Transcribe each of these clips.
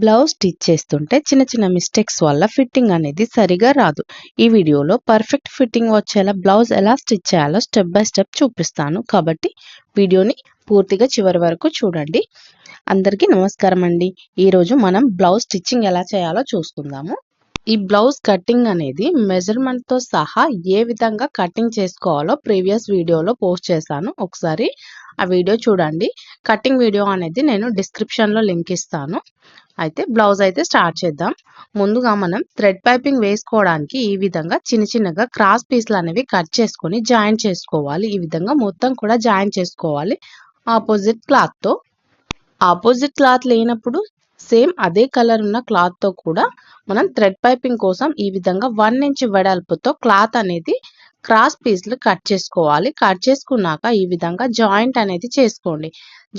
Blouse stitch చేస్తుంటే చిన్న చిన్న మిస్టేక్స్ వల్ల ఫిట్టింగ్ అనేది సరిగా రాదు. ఈ వీడియోలో పర్ఫెక్ట్ ఫిట్టింగ్ వచ్చేలా బ్లౌజ్ ఎలా స్టిచ్ చేయాలో స్టెప్ బై స్టెప్ చూపిస్తాను. కాబట్టి వీడియోని పూర్తిగా చివరి వరకు చూడండి. అందరికీ నమస్కారం అండి. ఈరోజు మనం బ్లౌజ్ స్టిచ్చింగ్ ఎలా చేయాలో చూసుకుందాము. ఈ బ్లౌజ్ కటింగ్ అనేది మెజర్మెంట్ తో సహా ఏ విధంగా కటింగ్ చేసుకోవాలో ప్రీవియస్ వీడియోలో పోస్ట్ చేశాను. ఒకసారి ఆ వీడియో చూడండి. కటింగ్ వీడియో అనేది నేను డిస్క్రిప్షన్ లో లింక్ ఇస్తాను. అయితే బ్లౌజ్ అయితే స్టార్ట్ చేద్దాం. ముందుగా మనం థ్రెడ్ పైపింగ్ వేసుకోవడానికి ఈ విధంగా చిన్న చిన్నగా క్రాస్ పీస్లు అనేవి కట్ చేసుకొని జాయిన్ చేసుకోవాలి. ఈ విధంగా మొత్తం కూడా జాయిన్ చేసుకోవాలి. ఆపోజిట్ క్లాత్ తో ఆపోజిట్ క్లాత్ లేనప్పుడు సేమ్ అదే కలర్ ఉన్న క్లాత్ తో కూడా మనం థ్రెడ్ పైపింగ్ కోసం ఈ విధంగా 1 ఇంచ్ వెడల్పుతో క్లాత్ అనేది క్రాస్ పీస్లు కట్ చేసుకోవాలి. కట్ చేసుకున్నాక ఈ విధంగా జాయింట్ అనేది చేసుకోండి.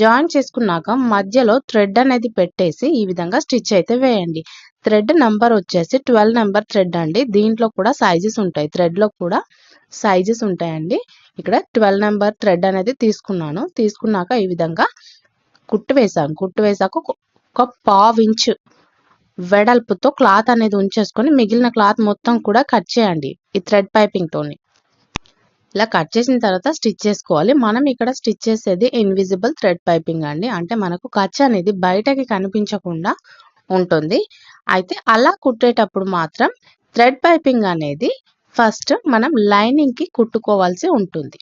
జాయింట్ చేసుకున్నాక మధ్యలో థ్రెడ్ అనేది పెట్టేసి ఈ విధంగా స్టిచ్ అయితే వేయండి. థ్రెడ్ నెంబర్ వచ్చేసి 12 నెంబర్ థ్రెడ్ అండి. దీంట్లో కూడా సైజెస్ ఉంటాయి. థ్రెడ్ లో కూడా సైజెస్ ఉంటాయండి. ఇక్కడ 12 నెంబర్ థ్రెడ్ అనేది తీసుకున్నాక ఈ విధంగా కుట్టు వేసాక ఒక పావు ఇంచు వెడల్పుతో క్లాత్ అనేది ఉంచేసుకొని మిగిలిన క్లాత్ మొత్తం కూడా కట్ చేయండి ఈ థ్రెడ్ పైపింగ్ తోని. ఇలా కట్ చేసిన తర్వాత స్టిచ్ చేసుకోవాలి. మనం ఇక్కడ స్టిచ్ చేసేది ఇన్విజిబుల్ థ్రెడ్ పైపింగ్ అండి. అంటే మనకు ఖర్చు అనేది బయటకి కనిపించకుండా ఉంటుంది. అయితే అలా కుట్టేటప్పుడు మాత్రం థ్రెడ్ పైపింగ్ అనేది ఫస్ట్ మనం లైనింగ్ కి కుట్టుకోవాల్సి ఉంటుంది.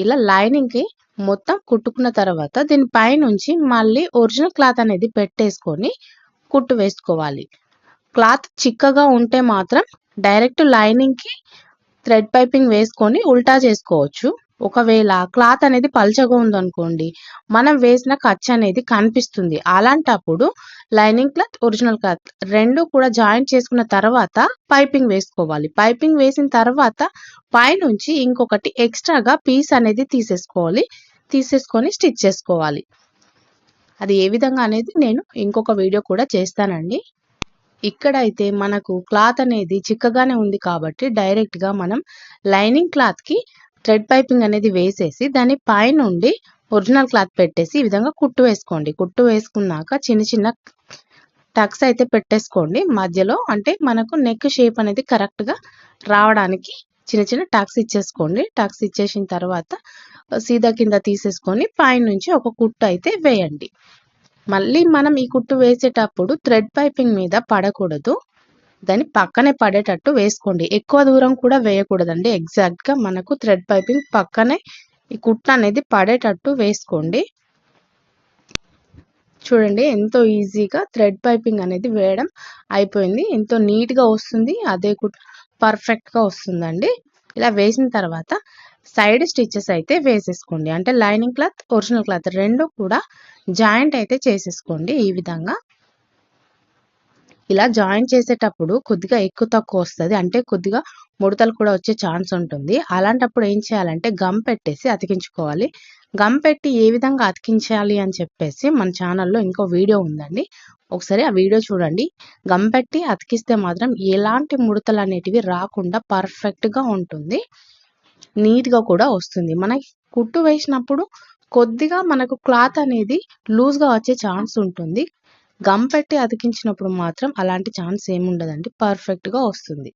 ఇలా లైనింగ్ కి మొత్తం కుట్టుకున్న తర్వాత దీని పైనుంచి మళ్ళీ ఒరిజినల్ క్లాత్ అనేది పెట్టేసుకొని కుట్టు వేసుకోవాలి. క్లాత్ చిక్కగా ఉంటే మాత్రం డైరెక్ట్ లైనింగ్ కి థ్రెడ్ పైపింగ్ వేసుకొని ఉల్టా చేసుకోవచ్చు. ఒకవేళ క్లాత్ అనేది పల్చగా ఉందనుకోండి, మనం వేసిన ఖర్చు అనేది కనిపిస్తుంది. అలాంటప్పుడు లైనింగ్ క్లాత్ ఒరిజినల్ క్లాత్ రెండు కూడా జాయింట్ చేసుకున్న తర్వాత పైపింగ్ వేసుకోవాలి. పైపింగ్ వేసిన తర్వాత పైనుంచి ఇంకొకటి ఎక్స్ట్రాగా పీస్ అనేది తీసేసుకొని స్టిచ్ చేసుకోవాలి. అది ఏ విధంగా అనేది నేను ఇంకొక వీడియో కూడా చేస్తానండి. ఇక్కడైతే మనకు క్లాత్ అనేది చిక్కగానే ఉంది కాబట్టి డైరెక్ట్ గా మనం లైనింగ్ క్లాత్ కి థ్రెడ్ పైపింగ్ అనేది వేసేసి దాని పైనుండి ఒరిజినల్ క్లాత్ పెట్టేసి ఈ విధంగా కుట్టు వేసుకోండి. కుట్టు వేసుకున్నాక చిన్న చిన్న టక్స్ అయితే పెట్టేసుకోండి మధ్యలో. అంటే మనకు నెక్ షేప్ అనేది కరెక్ట్ గా రావడానికి చిన్న చిన్న టక్స్ ఇచ్చేసుకోండి. టక్స్ ఇచ్చేసిన తర్వాత సీదా కింద తీసేసుకొని పైనుంచి ఒక కుట్టు అయితే వేయండి. మళ్ళీ మనం ఈ కుట్టు వేసేటప్పుడు థ్రెడ్ పైపింగ్ మీద పడకూడదు. దాన్ని పక్కనే పడేటట్టు వేసుకోండి. ఎక్కువ దూరం కూడా వేయకూడదండి. ఎగ్జాక్ట్ గా మనకు థ్రెడ్ పైపింగ్ పక్కనే ఈ కుట్టు అనేది పడేటట్టు వేసుకోండి. చూడండి ఎంతో ఈజీగా థ్రెడ్ పైపింగ్ అనేది వేయడం అయిపోయింది. ఎంతో నీట్ గా వస్తుంది. అదే కుట్టు పర్ఫెక్ట్ గా వస్తుందండి. ఇలా వేసిన తర్వాత సైడ్ స్టిచెస్ అయితే వేసేసుకోండి. అంటే లైనింగ్ క్లాత్ ఒరిజినల్ క్లాత్ రెండు కూడా జాయింట్ అయితే చేసేసుకోండి. ఈ విధంగా ఇలా జాయింట్ చేసేటప్పుడు కొద్దిగా ఎక్కువ తక్కువ వస్తుంది. అంటే కొద్దిగా ముడతలు కూడా వచ్చే ఛాన్స్ ఉంటుంది. అలాంటప్పుడు ఏం చేయాలంటే గమ్ పెట్టేసి అతికించుకోవాలి. గమ్ పెట్టి ఏ విధంగా అతికించాలి అని చెప్పేసి మన ఛానల్లో ఇంకో వీడియో ఉందండి. ఒకసారి ఆ వీడియో చూడండి. గమ్ పెట్టి అతికిస్తే మాత్రం ఎలాంటి ముడతలు అనేటివి రాకుండా పర్ఫెక్ట్ గా ఉంటుంది. నీట్ గా కూడా వస్తుంది. మనకి కుట్టు వేసినప్పుడు కొద్దిగా మనకు క్లాత్ అనేది లూజ్ గా వచ్చే ఛాన్స్ ఉంటుంది. గమ్ పెట్టి అతికించినప్పుడు మాత్రం అలాంటి ఛాన్స్ ఏముండదండి. పర్ఫెక్ట్ గా వస్తుంది.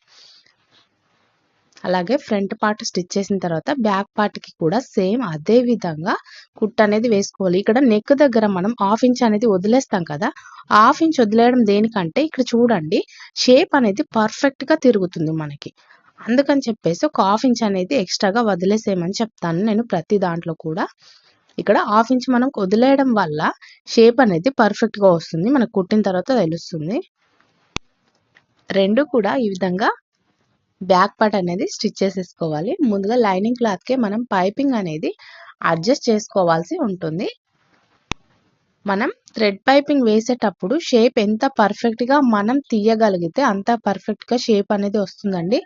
అలాగే ఫ్రంట్ పార్ట్ స్టిచ్ చేసిన తర్వాత బ్యాక్ పార్ట్ కి కూడా సేమ్ అదే విధంగా కుట్టు అనేది వేసుకోవాలి. ఇక్కడ నెక్ దగ్గర మనం 1/2 ఇంచ్ అనేది వదిలేస్తాం కదా. 1/2 ఇంచ్ వదిలేయడం దేనికంటే ఇక్కడ చూడండి షేప్ అనేది పర్ఫెక్ట్ గా తిరుగుతుంది మనకి. అందుకని చెప్పేసి ఒక 1/2 ఇంచ్ అనేది ఎక్స్ట్రాగా వదిలేసేయమని చెప్తాను నేను ప్రతి దాంట్లో కూడా. ఇక్కడ 1/2 ఇంచ్ మనం వదిలేయడం వల్ల షేప్ అనేది పర్ఫెక్ట్ గా వస్తుంది. మనకు కుట్టిన తర్వాత తెలుస్తుంది. రెండు కూడా ఈ విధంగా బ్యాక్ పార్ట్ అనేది స్టిచ్ చేసేసుకోవాలి. ముందుగా లైనింగ్ క్లాత్ కి మనం పైపింగ్ అనేది అడ్జస్ట్ చేసుకోవాల్సి ఉంటుంది. మనం థ్రెడ్ పైపింగ్ వేసేటప్పుడు షేప్ ఎంత పర్ఫెక్ట్ గా మనం తీయగలిగితే అంత పర్ఫెక్ట్ గా షేప్ అనేది వస్తుందండి.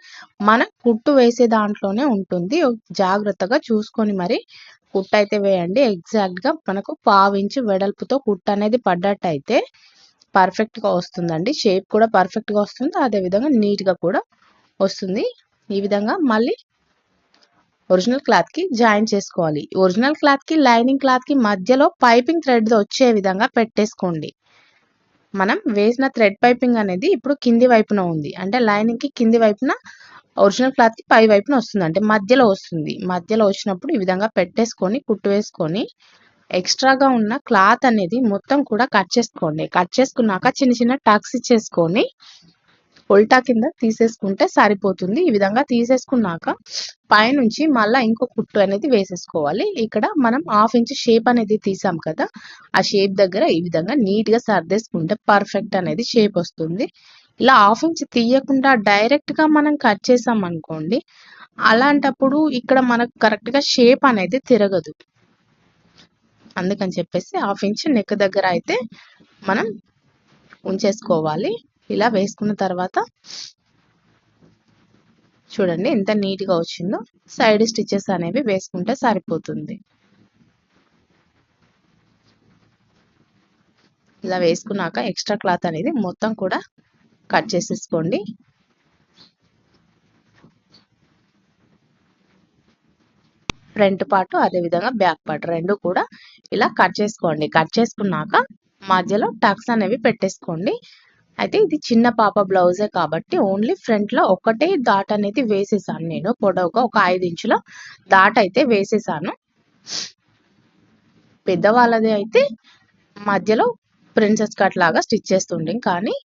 మనం కుట్టు వేసే దాంట్లోనే ఉంటుంది. జాగ్రత్తగా చూసుకొని మరి కుట్టు అయితే వేయండి. ఎగ్జాక్ట్ గా మనకు 1/2 ఇంచ్ వెడల్పుతో కుట్టు అనేది పడ్డట్టయితే పర్ఫెక్ట్ గా వస్తుందండి. షేప్ కూడా పర్ఫెక్ట్ గా వస్తుంది. అదే విధంగా నీట్ గా కూడా వస్తుంది. ఈ విధంగా మళ్ళీ ఒరిజినల్ క్లాత్ కి జాయిన్ చేసుకోవాలి. ఒరిజినల్ క్లాత్ కి లైనింగ్ క్లాత్ కి మధ్యలో పైపింగ్ థ్రెడ్ వచ్చే విధంగా పెట్టేసుకోండి. మనం వేసిన థ్రెడ్ పైపింగ్ అనేది ఇప్పుడు కింది వైపున ఉంది, అంటే లైనింగ్ కి కింది వైపున, ఒరిజినల్ క్లాత్ కి పై వైపున వస్తుంది, అంటే మధ్యలో వస్తుంది. మధ్యలో వచ్చినప్పుడు ఈ విధంగా పెట్టేసుకొని కుట్టు వేసుకొని ఎక్స్ట్రాగా ఉన్న క్లాత్ అనేది మొత్తం కూడా కట్ చేసుకోండి. కట్ చేసుకున్నాక చిన్న చిన్న టక్స్ ఇచ్చేసుకొని ఉల్టా కింద తీసేసుకుంటే సరిపోతుంది. ఈ విధంగా తీసేసుకున్నాక పైనుంచి మళ్ళా ఇంకో కుట్టు అనేది వేసేసుకోవాలి. ఇక్కడ మనం 1/2 ఇంచ్ షేప్ అనేది తీసాం కదా, ఆ షేప్ దగ్గర ఈ విధంగా నీట్ గా సర్దేసుకుంటే పర్ఫెక్ట్ అనేది షేప్ వస్తుంది. ఇలా 1/2 ఇంచ్ తీయకుండా డైరెక్ట్ గా మనం కట్ చేసాం అనుకోండి, అలాంటప్పుడు ఇక్కడ మనకు కరెక్ట్ గా షేప్ అనేది తిరగదు. అందుకని చెప్పేసి 1/2 ఇంచ్ నెక్ దగ్గర అయితే మనం ఉంచేసుకోవాలి. ఇలా వేసుకున్న తర్వాత చూడండి ఎంత నీట్ గా వచ్చిందో. సైడ్ స్టిచెస్ అనేవి వేసుకుంటే సరిపోతుంది. ఇలా వేసుకున్నాక ఎక్స్ట్రా క్లాత్ అనేది మొత్తం కూడా కట్ చేసేసుకోండి. ఫ్రంట్ పార్ట్ అదే విధంగా బ్యాక్ పార్ట్ రెండు కూడా ఇలా కట్ చేసుకోండి. కట్ చేసుకున్నాక మధ్యలో టక్స్ అనేవి పెట్టేసుకోండి. అయితే ఇది చిన్న పాప బ్లౌజే కాబట్టి ఓన్లీ ఫ్రంట్ లో ఒకటే డాట్ అనేది వేసేసాను. నేను పొడవుగా ఒక 5 ఇంచుల డాట్ అయితే వేసేసాను. పెద్దవాళ్ళది అయితే మధ్యలో ప్రిన్సెస్ కట్ లాగా స్టిచ్ చేస్తుండే, కానీ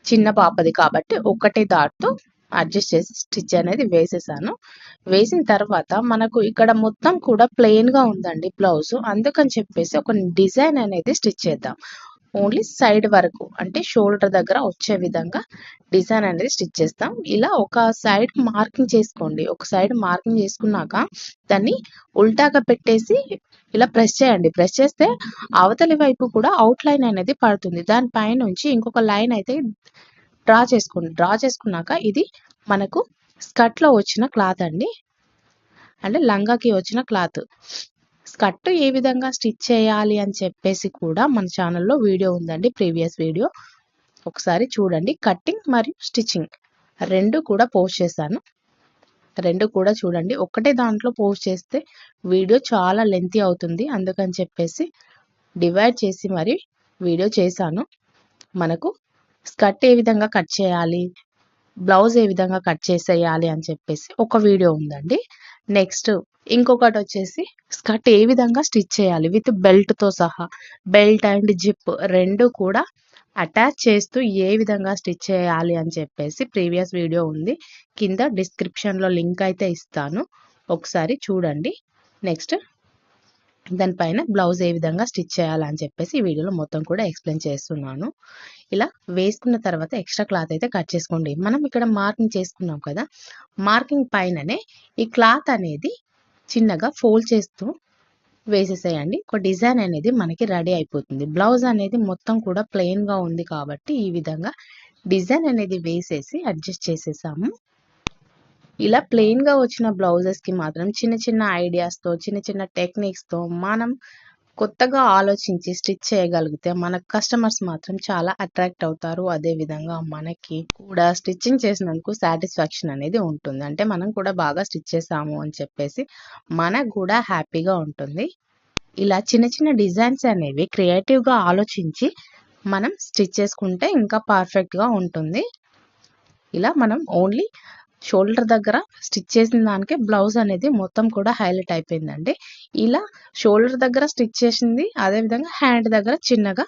చిన్న పాపది కాబట్టి ఒకటే డాట్తో అడ్జస్ట్ చేసి స్టిచ్ అనేది వేసేసాను. వేసిన తర్వాత మనకు ఇక్కడ మొత్తం కూడా ప్లెయిన్ గా ఉందండి బ్లౌజ్, అందుకని చెప్పేసి ఒక డిజైన్ అనేది స్టిచ్ చేద్దాం. ఓన్లీ సైడ్ వరకు, అంటే షోల్డర్ దగ్గర వచ్చే విధంగా డిజైన్ అనేది స్టిచ్ చేస్తాం. ఇలా ఒక సైడ్ మార్కింగ్ చేసుకోండి. ఒక సైడ్ మార్కింగ్ చేసుకున్నాక దాన్ని ఉల్టాగా పెట్టేసి ఇలా ప్రెస్ చేయండి. ప్రెస్ చేస్తే అవతలి వైపు కూడా అవుట్ లైన్ అనేది పడుతుంది. దానిపై నుంచి ఇంకొక లైన్ అయితే డ్రా చేసుకోండి. డ్రా చేసుకున్నాక ఇది మనకు స్కర్ట్ లో వచ్చిన క్లాత్ అండి, అంటే లంగాకి వచ్చిన క్లాత్. స్కర్ట్ ఏ విధంగా స్టిచ్ చేయాలి అని చెప్పేసి కూడా మన ఛానల్లో వీడియో ఉందండి, ప్రీవియస్ వీడియో, ఒకసారి చూడండి. కట్టింగ్ మరియు స్టిచ్చింగ్ రెండు కూడా పోస్ట్ చేశాను. రెండు కూడా చూడండి. ఒకటే దాంట్లో పోస్ట్ చేస్తే వీడియో చాలా లెంతీ అవుతుంది, అందుకని చెప్పేసి డివైడ్ చేసి మరి వీడియో చేశాను. మనకు స్కర్ట్ ఏ విధంగా కట్ చేయాలి, బ్లౌజ్ ఏ విధంగా కట్ చేసేయాలి అని చెప్పేసి ఒక వీడియో ఉందండి. నెక్స్ట్ ఇంకొకటి వచ్చేసి స్కర్ట్ ఏ విధంగా స్టిచ్ చేయాలి విత్ బెల్ట్ తో సహా, బెల్ట్ అండ్ జిప్ రెండు కూడా అటాచ్ చేస్తూ ఏ విధంగా స్టిచ్ చేయాలి అని చెప్పేసి ప్రీవియస్ వీడియో ఉంది. కింద డిస్క్రిప్షన్ లో లింక్ అయితే ఇస్తాను, ఒకసారి చూడండి. నెక్స్ట్ దానిపైన బ్లౌజ్ ఏ విధంగా స్టిచ్ చేయాలని చెప్పేసి ఈ వీడియోలో మొత్తం కూడా ఎక్స్ప్లెయిన్ చేస్తున్నాను. ఇలా వేసుకున్న తర్వాత ఎక్స్ట్రా క్లాత్ అయితే కట్ చేసుకోండి. మనం ఇక్కడ మార్కింగ్ చేసుకున్నాం కదా, మార్కింగ్ పైననే ఈ క్లాత్ అనేది చిన్నగా ఫోల్డ్ చేస్తూ వేసేసేయండి. ఒక డిజైన్ అనేది మనకి రెడీ అయిపోతుంది. బ్లౌజ్ అనేది మొత్తం కూడా ప్లెయిన్ గా ఉంది కాబట్టి ఈ విధంగా డిజైన్ అనేది వేసేసి అడ్జస్ట్ చేసేసాము. ఇలా ప్లెయిన్ గా వచ్చిన బ్లౌజెస్ కి మాత్రం చిన్న చిన్న ఐడియాస్ తో, చిన్న చిన్న టెక్నిక్స్ తో మనం కొత్తగా ఆలోచించి స్టిచ్ చేయగలిగితే మన కస్టమర్స్ మాత్రం చాలా అట్రాక్ట్ అవుతారు. అదే విధంగా మనకి కూడా స్టిచ్చింగ్ చేసినందుకు సాటిస్ఫాక్షన్ అనేది ఉంటుంది. అంటే మనం కూడా బాగా స్టిచ్ చేసాము అని చెప్పేసి మనకు కూడా హ్యాపీగా ఉంటుంది. ఇలా చిన్న చిన్న డిజైన్స్ అనేవి క్రియేటివ్ గా ఆలోచించి మనం స్టిచ్ చేసుకుంటే ఇంకా పర్ఫెక్ట్ గా ఉంటుంది. ఇలా మనం ఓన్లీ షోల్డర్ దగ్గర స్టిచ్ చేసిన దానికి బ్లౌజ్ అనేది మొత్తం కూడా హైలైట్ అయిపోయిందండి. ఇలా షోల్డర్ దగ్గర స్టిచ్ చేసింది, అదే విధంగా హ్యాండ్ దగ్గర చిన్నగా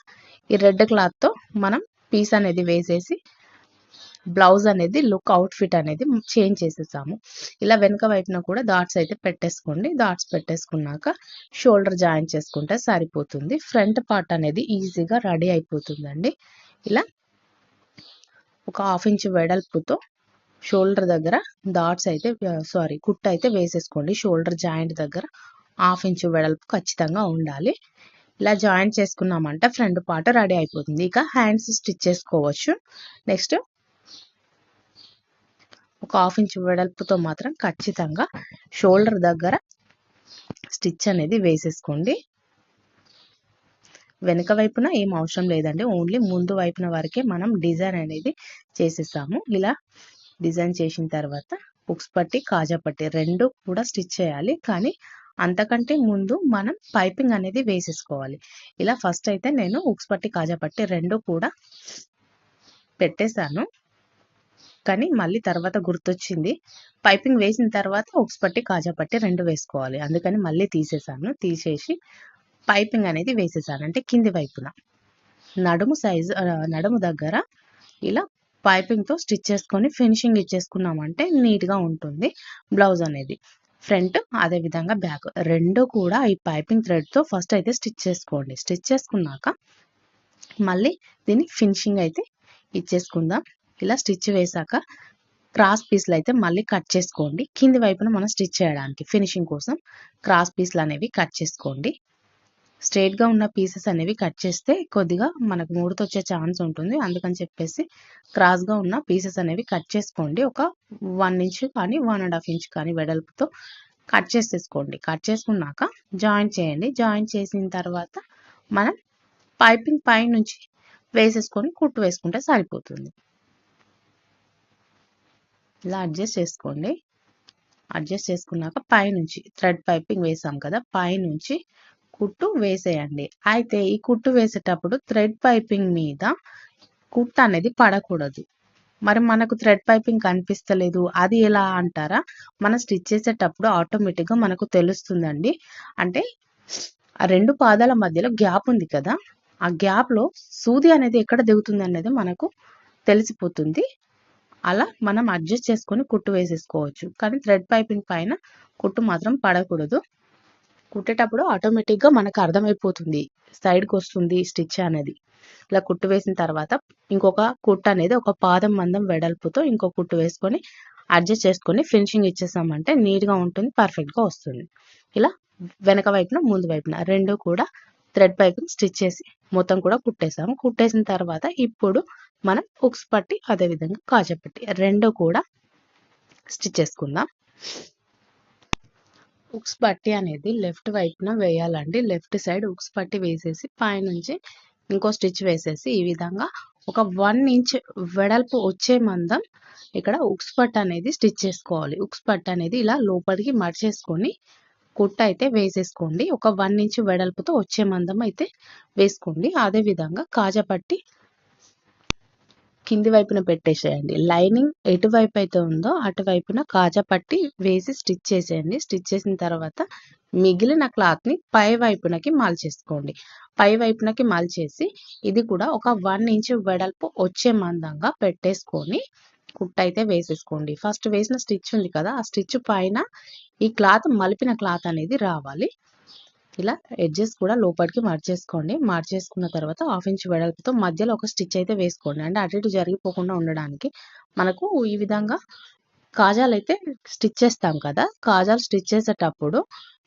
ఈ రెడ్ క్లాత్ తో మనం పీస్ అనేది వేసేసి బ్లౌజ్ అనేది లుక్ అవుట్ ఫిట్ అనేది చేంజ్ చేసేసాము. ఇలా వెనక వైపున కూడా డాట్స్ అయితే పెట్టేసుకోండి. డాట్స్ పెట్టేసుకున్నాక షోల్డర్ జాయిన్ చేసుకుంటే సరిపోతుంది. ఫ్రంట్ పార్ట్ అనేది ఈజీగా రెడీ అయిపోతుందండి. ఇలా ఒక 1/2 ఇంచ్ వెడల్పుతో షోల్డర్ దగ్గర డాట్స్ అయితే కుట్టు అయితే వేసేసుకోండి. షోల్డర్ జాయింట్ దగ్గర 1/2 ఇంచ్ వెడల్పు ఖచ్చితంగా ఉండాలి. ఇలా జాయింట్ చేసుకున్నామంటే ఫ్రంట్ పార్ట్ రెడీ అయిపోతుంది. ఇక హ్యాండ్స్ స్టిచ్ చేసుకోవచ్చు. నెక్స్ట్ ఒక 1/2 ఇంచ్ వెడల్పుతో మాత్రం ఖచ్చితంగా షోల్డర్ దగ్గర స్టిచ్ అనేది వేసేసుకోండి. వెనక వైపున ఏం అవసరం లేదండి, ఓన్లీ ముందు వైపున వరకే మనం డిజైన్ అనేది చేసేసాము. ఇలా డిజైన్ చేసిన తర్వాత హుక్స్ పట్టి, కాజా పట్టి రెండు కూడా స్టిచ్ చేయాలి, కానీ అంతకంటే ముందు మనం పైపింగ్ అనేది వేసేసుకోవాలి. ఇలా ఫస్ట్ అయితే నేను ఉక్స్ పట్టి కాజా పట్టి రెండు కూడా పెట్టేశాను. కానీ మళ్ళీ తర్వాత గుర్తొచ్చింది, పైపింగ్ వేసిన తర్వాత ఉక్స్ పట్టి కాజా పట్టి రెండు వేసుకోవాలి. అందుకని మళ్ళీ తీసేసాను. తీసేసి పైపింగ్ అనేది వేసేసాను. అంటే కింది వైపున నడుము సైజు నడుము దగ్గర ఇలా పైపింగ్తో స్టిచ్ చేసుకొని ఫినిషింగ్ ఇచ్చేసుకున్నామంటే నీట్గా ఉంటుంది బ్లౌజ్ అనేది. ఫ్రంట్ అదే విధంగా బ్యాక్ రెండు కూడా ఈ పైపింగ్ థ్రెడ్తో ఫస్ట్ అయితే స్టిచ్ చేసుకోండి. స్టిచ్ చేసుకున్నాక మళ్ళీ దీన్ని ఫినిషింగ్ అయితే ఇచ్చేసుకుందాం. ఇలా స్టిచ్ వేసాక క్రాస్ పీస్లు అయితే మళ్ళీ కట్ చేసుకోండి. కింది వైపున మనం స్టిచ్ చేయడానికి ఫినిషింగ్ కోసం క్రాస్ పీస్లు అనేవి కట్ చేసుకోండి. స్ట్రైట్గా ఉన్న పీసెస్ అనేవి కట్ చేస్తే కొద్దిగా మనకు ముడత వచ్చే ఛాన్స్ ఉంటుంది. అందుకని చెప్పేసి క్రాస్గా ఉన్న పీసెస్ అనేవి కట్ చేసుకోండి. ఒక 1 ఇంచ్ కానీ 1.5 ఇంచ్ కానీ వెడల్పుతో కట్ చేసేసుకోండి. కట్ చేసుకున్నాక జాయిన్ చేయండి. జాయిన్ చేసిన తర్వాత మనం పైపింగ్ పై నుంచి వేసేసుకొని కుట్టు వేసుకుంటే సరిపోతుంది. ఇలా అడ్జస్ట్ చేసుకోండి. అడ్జస్ట్ చేసుకున్నాక పైనుంచి థ్రెడ్ పైపింగ్ వేసాం కదా, పైనుంచి కుట్టు వేసేయండి. అయితే ఈ కుట్టు వేసేటప్పుడు థ్రెడ్ పైపింగ్ మీద కుట్టు అనేది పడకూడదు. మరి మనకు థ్రెడ్ పైపింగ్ కనిపిస్తలేదు అది ఎలా అంటారా? మనం స్టిచ్ చేసేటప్పుడు ఆటోమేటిక్గా మనకు తెలుస్తుందండి. అంటే ఆ రెండు పాదాల మధ్యలో గ్యాప్ ఉంది కదా, ఆ గ్యాప్లో సూది అనేది ఎక్కడ దిగుతుంది అనేది మనకు తెలిసిపోతుంది. అలా మనం అడ్జస్ట్ చేసుకొని కుట్టు వేసేసుకోవచ్చు. కానీ థ్రెడ్ పైపింగ్ పైన కుట్టు మాత్రం పడకూడదు. కుట్టేటప్పుడు ఆటోమేటిక్గా మనకు అర్థమైపోతుంది సైడ్కి వస్తుంది స్టిచ్ అనేది. ఇలా కుట్టు వేసిన తర్వాత ఇంకొక కుట్టు అనేది ఒక పాదం మందం వెడల్పుతో ఇంకో కుట్టు వేసుకొని అడ్జస్ట్ చేసుకొని ఫినిషింగ్ ఇచ్చేసామంటే నీట్గా ఉంటుంది, పర్ఫెక్ట్గా వస్తుంది. ఇలా వెనక వైపున ముందు వైపున రెండు కూడా థ్రెడ్ పైపింగ్ స్టిచ్ చేసి మొత్తం కూడా కుట్టేసాము. కుట్టేసిన తర్వాత ఇప్పుడు మనం ఉక్స్ పట్టి అదేవిధంగా కాజా పట్టి రెండు కూడా స్టిచ్ చేసుకుందాం. ఉక్స్ పట్టి అనేది లెఫ్ట్ వైపున వేయాలండి. లెఫ్ట్ సైడ్ ఉక్స్ పట్టి వేసేసి పైనుంచి ఇంకో స్టిచ్ వేసేసి ఈ విధంగా ఒక 1 ఇంచ్ వెడల్పు వచ్చే మందం ఇక్కడ ఉక్స్ పట్టి అనేది స్టిచ్ చేసుకోవాలి. ఉక్స్ పట్టి అనేది ఇలా లోపలికి మడిచేసుకొని కుట్ట అయితే వేసేసుకోండి. ఒక 1 ఇంచ్ వెడల్పుతో వచ్చే మందం అయితే వేసుకోండి. అదే విధంగా కాజా పట్టి కింది వైపున పెట్టేసేయండి. లైనింగ్ ఎటువైపు అయితే ఉందో అటువైపున కాజా పట్టి వేసి స్టిచ్ చేసేయండి. స్టిచ్ చేసిన తర్వాత మిగిలిన క్లాత్ని పై వైపునకి మలిచేసుకోండి. పై వైపునకి మలిచేసి ఇది కూడా ఒక 1 ఇంచ్ వెడల్పు వచ్చే మందంగా పెట్టేసుకొని కుట్ట అయితే వేసేసుకోండి. ఫస్ట్ వేసిన స్టిచ్ ఉంది కదా, ఆ స్టిచ్ పైన ఈ క్లాత్ మలిపిన క్లాత్ అనేది రావాలి. ఇలా ఎడ్జెస్ కూడా లోపలికి మార్చేసుకోండి. మార్చేసుకున్న తర్వాత 1/2 ఇంచ్ వెడల్పుతో మధ్యలో ఒక స్టిచ్ అయితే వేసుకోండి. అంటే అటు ఇటు జరిగిపోకుండా ఉండడానికి. మనకు ఈ విధంగా కాజాలు అయితే స్టిచ్ చేస్తాం కదా, కాజాలు స్టిచ్ చేసేటప్పుడు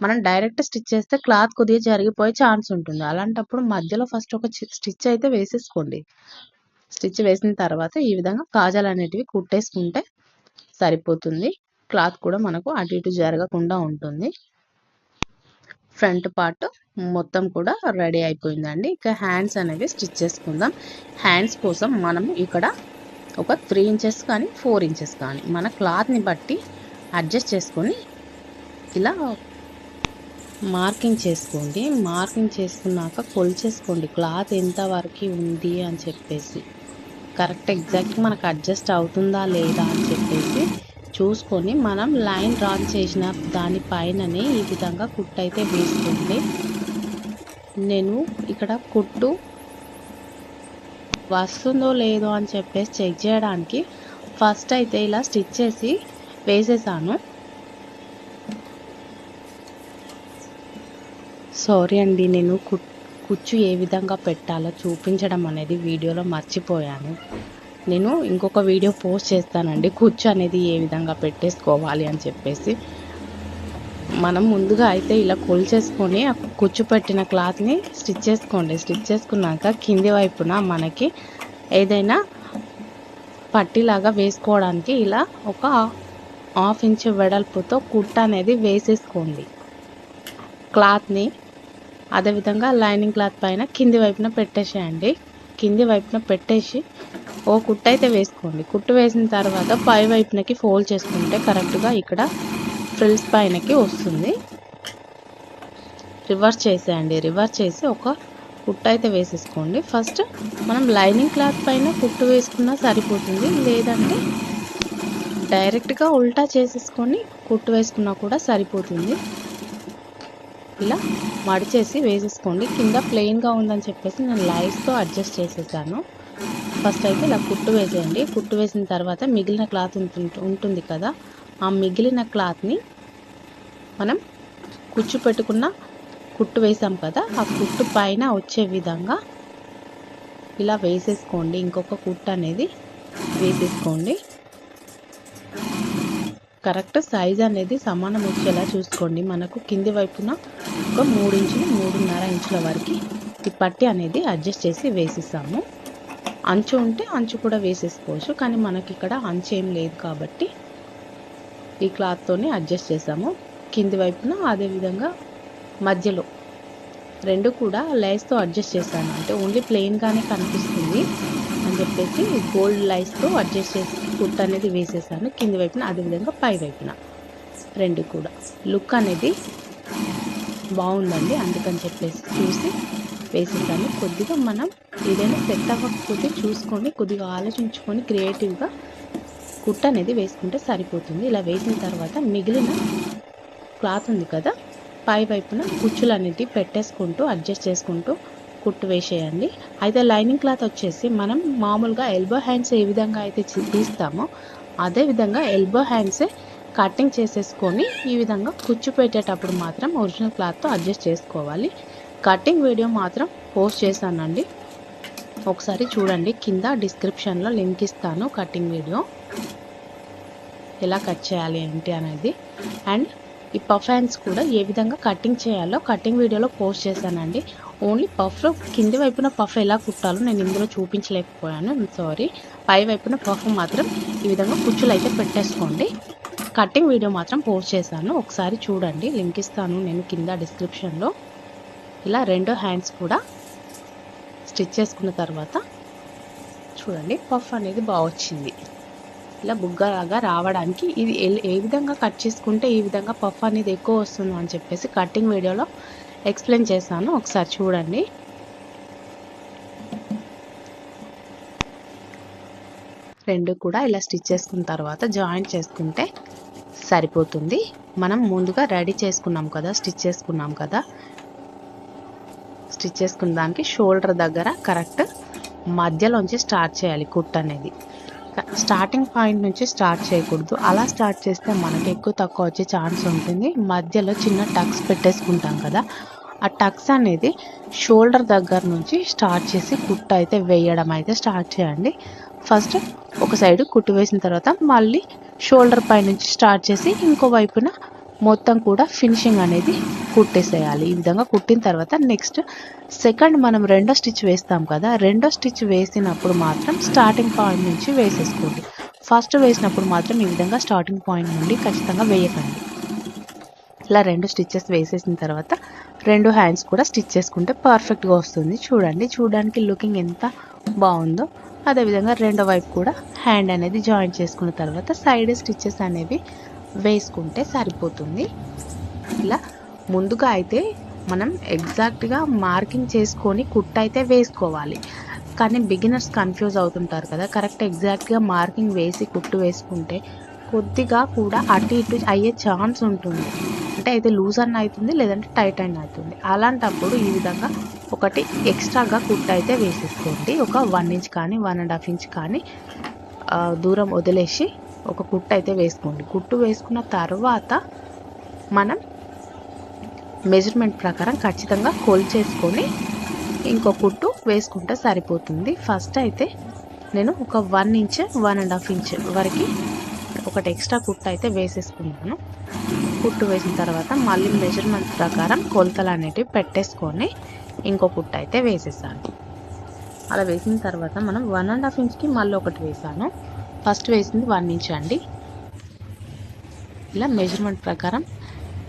మనం డైరెక్ట్ స్టిచ్ చేస్తే క్లాత్ కొద్దిగా జరిగిపోయే ఛాన్స్ ఉంటుంది. అలాంటప్పుడు మధ్యలో ఫస్ట్ ఒక స్టిచ్ అయితే వేసేసుకోండి. స్టిచ్ వేసిన తర్వాత ఈ విధంగా కాజాలు అనేటివి కుట్టేసుకుంటే సరిపోతుంది. క్లాత్ కూడా మనకు అటు ఇటు జరగకుండా ఉంటుంది. ఫ్రంట్ పార్ట్ మొత్తం కూడా రెడీ అయిపోయిందండి. ఇక హ్యాండ్స్ అనేవి స్టిచ్ చేసుకుందాం. హ్యాండ్స్ కోసం మనం ఇక్కడ ఒక 3 ఇంచెస్ కానీ 4 ఇంచెస్ కానీ మన క్లాత్ని బట్టి అడ్జస్ట్ చేసుకొని ఇలా మార్కింగ్ చేసుకోండి. మార్కింగ్ చేసుకున్నాక కొలిచేసుకోండి క్లాత్ ఎంత వరకు ఉంది అని చెప్పేసి. కరెక్ట్ ఎగ్జాక్ట్ మనకు అడ్జస్ట్ అవుతుందా లేదా అని చెప్పేసి చూసుకొని మనం లైన్ డ్రా చేసిన దానిపైననే ఈ విధంగా కుట్టు అయితే వేసుకోండి. నేను ఇక్కడ కుట్టు వస్తుందో లేదో అని చెప్పేసి చెక్ చేయడానికి ఫస్ట్ అయితే ఇలా స్టిచ్ చేసి వేసేసాను. సారీ అండి, నేను కుచ్చు ఏ విధంగా పెట్టాలో చూపించడం అనేది వీడియోలో మర్చిపోయాను. నేను ఇంకొక వీడియో పోస్ట్ చేస్తానండి, కుచ్చు అనేది ఏ విధంగా పెట్టేసుకోవాలి అని చెప్పేసి. మనం ముందుగా అయితే ఇలా కొలిచేసుకొని ఆ కుచ్చు పెట్టిన క్లాత్ని స్టిచ్ చేసుకోండి. స్టిచ్ చేసుకున్నాక కింది వైపున మనకి ఏదైనా పట్టీలాగా వేసుకోవడానికి ఇలా ఒక 1/2 ఇంచ్ వెడల్పుతో కుట్టు అనేది వేసేసుకోండి క్లాత్ని. అదేవిధంగా లైనింగ్ క్లాత్ పైన కింది వైపున పెట్టేసేయండి. కింది వైపున పెట్టేసి ఓ కుట్టు అయితే వేసుకోండి. కుట్టు వేసిన తర్వాత పై వైపునకి ఫోల్డ్ చేసుకుంటే కరెక్ట్గా ఇక్కడ ఫ్రిల్స్ పైనకి వస్తుంది. రివర్స్ చేసేయండి. రివర్స్ చేసి ఒక కుట్టు అయితే వేసేసుకోండి. ఫస్ట్ మనం లైనింగ్ క్లాత్ పైన కుట్టు వేసుకున్నా సరిపోతుంది, లేదంటే డైరెక్ట్గా ఉల్టా చేసేసుకొని కుట్టు వేసుకున్నా కూడా సరిపోతుంది. ఇలా మడిచేసి వేసేసుకోండి. కింద ప్లెయిన్గా ఉందని చెప్పేసి నేను లైన్స్తో అడ్జస్ట్ చేసేసాను. ఫస్ట్ అయితే ఇలా కుట్టు వేసేయండి. కుట్టు వేసిన తర్వాత మిగిలిన క్లాత్ ఉంటుంది కదా, ఆ మిగిలిన క్లాత్ని మనం కుచ్చు పెట్టుకున్న కుట్టు వేసాం కదా, ఆ కుట్టు పైన వచ్చే విధంగా ఇలా వేసేసుకోండి. ఇంకొక కుట్టు అనేది వేసేసుకోండి. కరెక్ట్ సైజ్ అనేది సమానం వచ్చేలా చూసుకోండి. మనకు కింది వైపున ఒక 3 ఇంచులు 3.5 ఇంచుల వరకు ఈ పట్టి అనేది అడ్జస్ట్ చేసి వేసేసాము. అంచు ఉంటే అంచు కూడా వేసేసుకోవచ్చు, కానీ మనకి ఇక్కడ అంచు ఏం లేదు కాబట్టి ఈ క్లాత్తోనే అడ్జస్ట్ చేసాము. కింది వైపున అదేవిధంగా మధ్యలో రెండు కూడా లైన్స్తో అడ్జస్ట్ చేశాను. అంటే ఓన్లీ ప్లెయిన్గానే కనిపిస్తుంది అని చెప్పేసి గోల్డ్ లైన్స్తో అడ్జస్ట్ చేసి కుట్టు అనేది వేసేసాను. కింది వైపున అదేవిధంగా పై వైపున రెండు కూడా లుక్ అనేది బాగుందండి, అందుకని చెప్పేసి చూసి వేసేసాను. కొద్దిగా మనం ఏదైనా సెట్ అవ్వకపోతే చూసుకొని కొద్దిగా ఆలోచించుకొని క్రియేటివ్గా కుట్టు అనేది వేసుకుంటే సరిపోతుంది. ఇలా వేసిన తర్వాత మిగిలిన క్లాత్ ఉంది కదా, పై వైపున కుచ్చులు అనేవి పెట్టేసుకుంటూ అడ్జస్ట్ చేసుకుంటూ కుట్టు వేసేయండి. అయితే లైనింగ్ క్లాత్ వచ్చేసి మనం మామూలుగా ఎల్బో హ్యాండ్స్ ఏ విధంగా అయితే తీస్తామో అదే విధంగా ఎల్బో హ్యాండ్సే కటింగ్ చేసేసుకొని ఈ విధంగా కుచ్చు పెట్టేటప్పుడు మాత్రం ఒరిజినల్ క్లాత్తో అడ్జస్ట్ చేసుకోవాలి. కటింగ్ వీడియో మాత్రం పోస్ట్ చేశానండి, ఒకసారి చూడండి. కింద డిస్క్రిప్షన్లో లింక్ ఇస్తాను కటింగ్ వీడియో, ఎలా కట్ చేయాలి ఏంటి అనేది. అండ్ ఈ పఫ్ హ్యాండ్స్ కూడా ఏ విధంగా కటింగ్ చేయాలో కటింగ్ వీడియోలో పోస్ట్ చేశానండి. ఓన్లీ పఫ్లో కింది వైపున పఫ్ ఎలా కుట్టాలో నేను ఇందులో చూపించలేకపోయాను, సారీ. పై వైపున పఫ్ మాత్రం ఈ విధంగా కుచ్చులు అయితే పెట్టేసుకోండి. కటింగ్ వీడియో మాత్రం పోస్ట్ చేశాను, ఒకసారి చూడండి. లింక్ ఇస్తాను నేను కింద డిస్క్రిప్షన్లో. ఇలా రెండు హ్యాండ్స్ కూడా స్టిచ్ చేసుకున్న తర్వాత చూడండి పఫ్ అనేది బాగా వచ్చింది. ఇలా బుగ్గలాగా రావడానికి ఇది ఏ విధంగా కట్ చేసుకుంటే ఈ విధంగా పఫ్ అనేది ఎక్కువ వస్తుంది అని చెప్పేసి కటింగ్ వీడియోలో ఎక్స్ప్లెయిన్ చేశాను, ఒకసారి చూడండి. రెండు కూడా ఇలా స్టిచ్ చేసుకున్న తర్వాత జాయింట్ చేసుకుంటే సరిపోతుంది. మనం ముందుగా రెడీ చేసుకున్నాం కదా, స్టిచ్ చేసుకున్నాం కదా, స్టిచ్ చేసుకున్న దానికి షోల్డర్ దగ్గర కరెక్ట్ మధ్యలోంచి స్టార్ట్ చేయాలి కుట్టు అనేది. స్టార్టింగ్ పాయింట్ నుంచి స్టార్ట్ చేయకూడదు, అలా స్టార్ట్ చేస్తే మనకి ఎక్కువ తక్కువ వచ్చే ఛాన్స్ ఉంటుంది. మధ్యలో చిన్న టక్స్ పెట్టేసుకుంటాం కదా, ఆ టక్స్ అనేది షోల్డర్ దగ్గర నుంచి స్టార్ట్ చేసి కుట్టు అయితే వేయడం అయితే స్టార్ట్ చేయండి. ఫస్ట్ ఒక సైడ్ కుట్టు వేసిన తర్వాత మళ్ళీ షోల్డర్ పై నుంచి స్టార్ట్ చేసి ఇంకో వైపున మొత్తం కూడా ఫినిషింగ్ అనేది కుట్టేసేయాలి. ఈ విధంగా కుట్టిన తర్వాత నెక్స్ట్ సెకండ్ మనం రెండో స్టిచ్ వేస్తాం కదా, రెండో స్టిచ్ వేసినప్పుడు మాత్రం స్టార్టింగ్ పాయింట్ నుంచి వేసేసుకోండి. ఫస్ట్ వేసినప్పుడు మాత్రం ఈ విధంగా స్టార్టింగ్ పాయింట్ నుండి ఖచ్చితంగా వేయకండి. ఇలా రెండు స్టిచ్చెస్ వేసేసిన తర్వాత రెండు హ్యాండ్స్ కూడా స్టిచ్ చేసుకుంటే పర్ఫెక్ట్గా వస్తుంది. చూడండి, చూడడానికి లుకింగ్ ఎంత బాగుందో. అదేవిధంగా రెండో వైపు కూడా హ్యాండ్ అనేది జాయిన్ చేసుకున్న తర్వాత సైడ్ స్టిచ్చెస్ అనేవి వేసుకుంటే సరిపోతుంది. ఇలా ముందుగా అయితే మనం ఎగ్జాక్ట్గా మార్కింగ్ చేసుకొని కుట్టు అయితే వేసుకోవాలి, కానీ బిగినర్స్ కన్ఫ్యూజ్ అవుతుంటారు కదా. కరెక్ట్ ఎగ్జాక్ట్గా మార్కింగ్ వేసి కుట్టు వేసుకుంటే కొద్దిగా కూడా అటు ఇటు అయ్యే ఛాన్స్ ఉంటుంది. అంటే అయితే లూజ్ అన్న అవుతుంది, లేదంటే టైట్ అయిన అవుతుంది. అలాంటప్పుడు ఈ విధంగా ఒకటి ఎక్స్ట్రాగా కుట్టు అయితే వేసేసుకోండి. ఒక 1 ఇంచ్ కానీ 1.5 ఇంచ్ కానీ దూరం వదిలేసి ఒక కుట్టు అయితే వేసుకోండి. కుట్టు వేసుకున్న తర్వాత మనం మెజర్మెంట్ ప్రకారం ఖచ్చితంగా కొలిచేసుకొని ఇంకో కుట్టు వేసుకుంటే సరిపోతుంది. ఫస్ట్ అయితే నేను ఒక 1 ఇంచ్ 1.5 ఇంచ్ వరకు ఒకటి ఎక్స్ట్రా కుట్టు అయితే వేసేసుకున్నాను. కుట్టు వేసిన తర్వాత మళ్ళీ మెజర్మెంట్ ప్రకారం కొలతలు అనేటివి పెట్టేసుకొని ఇంకో కుట్టు అయితే వేసేసాను. అలా వేసిన తర్వాత మనం 1.5 ఇంచ్కి మళ్ళీ ఒకటి వేసాను. ఫస్ట్ వేసింది 1 ఇంచ్ అండి. ఇలా మెజర్మెంట్ ప్రకారం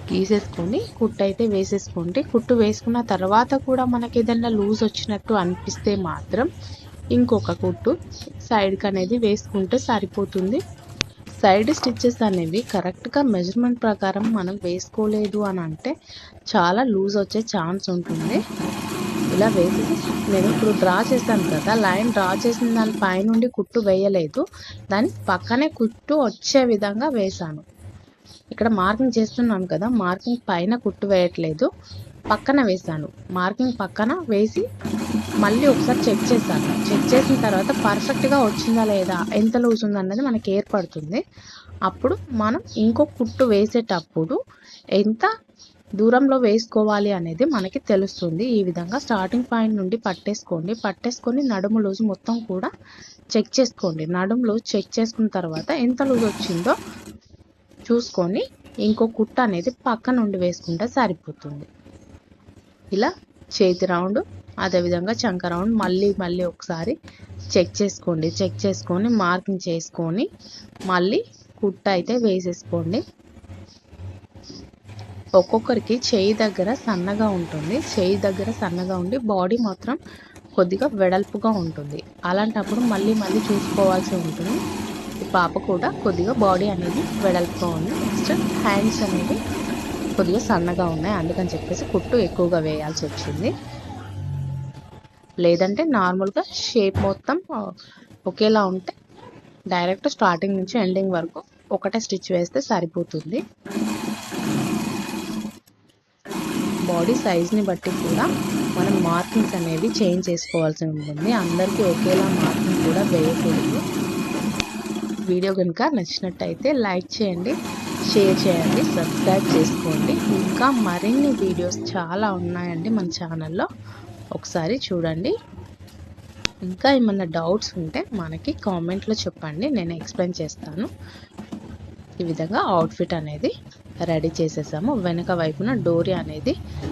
గీసేసుకొని కుట్టు అయితే వేసేసుకోండి. కుట్టు వేసుకున్న తర్వాత కూడా మనకి ఏదైనా లూజ్ వచ్చినట్టు అనిపిస్తే మాత్రం ఇంకొక కుట్టు సైడ్కి అనేది వేసుకుంటే సరిపోతుంది. సైడ్ స్టిచ్చెస్ అనేవి కరెక్ట్గా మెజర్మెంట్ ప్రకారం మనం వేసుకోలేదు అని అంటే చాలా లూజ్ వచ్చే ఛాన్స్ ఉంటుంది. ఇలా వేసేసి నేను ఇప్పుడు డ్రా చేశాను కదా, లైన్ డ్రా చేసిన దాని పైనుండి కుట్టు వేయలేదు, దాని పక్కనే కుట్టు వచ్చే విధంగా వేశాను. ఇక్కడ మార్కింగ్ చేస్తున్నాను కదా, మార్కింగ్ పైన కుట్టు వేయట్లేదు, పక్కన వేశాను. మార్కింగ్ పక్కన వేసి మళ్ళీ ఒకసారి చెక్ చేశాను. చెక్ చేసిన తర్వాత పర్ఫెక్ట్గా వచ్చిందా లేదా, ఎంత లూజ్ ఉందన్నది మనకి ఏర్పడుతుంది. అప్పుడు మనం ఇంకో కుట్టు వేసేటప్పుడు ఎంత దూరంలో వేసుకోవాలి అనేది మనకి తెలుస్తుంది. ఈ విధంగా స్టార్టింగ్ పాయింట్ నుండి పట్టేసుకొని నడుము లూజ్ మొత్తం కూడా చెక్ చేసుకోండి. నడుము లూజ్ చెక్ చేసుకున్న తర్వాత ఎంత లూజ్ వచ్చిందో చూసుకొని ఇంకో కుట్టు అనేది పక్క నుండి వేసుకుంటే సరిపోతుంది. ఇలా చేతి రౌండ్, అదేవిధంగా చంక రౌండ్ మళ్ళీ ఒకసారి చెక్ చేసుకొని మార్కింగ్ చేసుకొని మళ్ళీ కుట్టు అయితే వేసేసుకోండి. ఒక్కొక్కరికి చేయి దగ్గర సన్నగా ఉంటుంది, చేయి దగ్గర సన్నగా ఉండి బాడీ మాత్రం కొద్దిగా వెడల్పుగా ఉంటుంది. అలాంటప్పుడు మళ్ళీ చూసుకోవాల్సి ఉంటుంది. ఈ పాప కూడా కొద్దిగా బాడీ అనేది వెడల్పుగా ఉంది. నెక్స్ట్ హ్యాండ్స్ అనేవి కొద్దిగా సన్నగా ఉన్నాయి, అందుకని చెప్పేసి కుట్టు ఎక్కువగా వేయాల్సి వచ్చింది. లేదంటే నార్మల్గా షేప్ మొత్తం ఒకేలా ఉంటే డైరెక్ట్ స్టార్టింగ్ నుంచి ఎండింగ్ వరకు ఒకటే స్టిచ్ వేస్తే సరిపోతుంది. బాడీ సైజ్ని బట్టి కూడా మనం మార్కింగ్స్ అనేవి చేంజ్ చేసుకోవాల్సి ఉంటుంది. అందరికీ ఒకేలా మార్కింగ్ కూడా వేయకూడదు. వీడియో కనుక నచ్చినట్టయితే లైక్ చేయండి, షేర్ చేయండి, సబ్స్క్రైబ్ చేసుకోండి. ఇంకా మరిన్ని వీడియోస్ చాలా ఉన్నాయండి మన ఛానల్లో, ఒకసారి చూడండి. ఇంకా ఏమన్నా డౌట్స్ ఉంటే మనకి కామెంట్లో చెప్పండి, నేను ఎక్స్ప్లెయిన్ చేస్తాను. ఈ విధంగా అవుట్ఫిట్ అనేది రెడీ చేసేసాము. వెనక వైపున డోరీ అనేది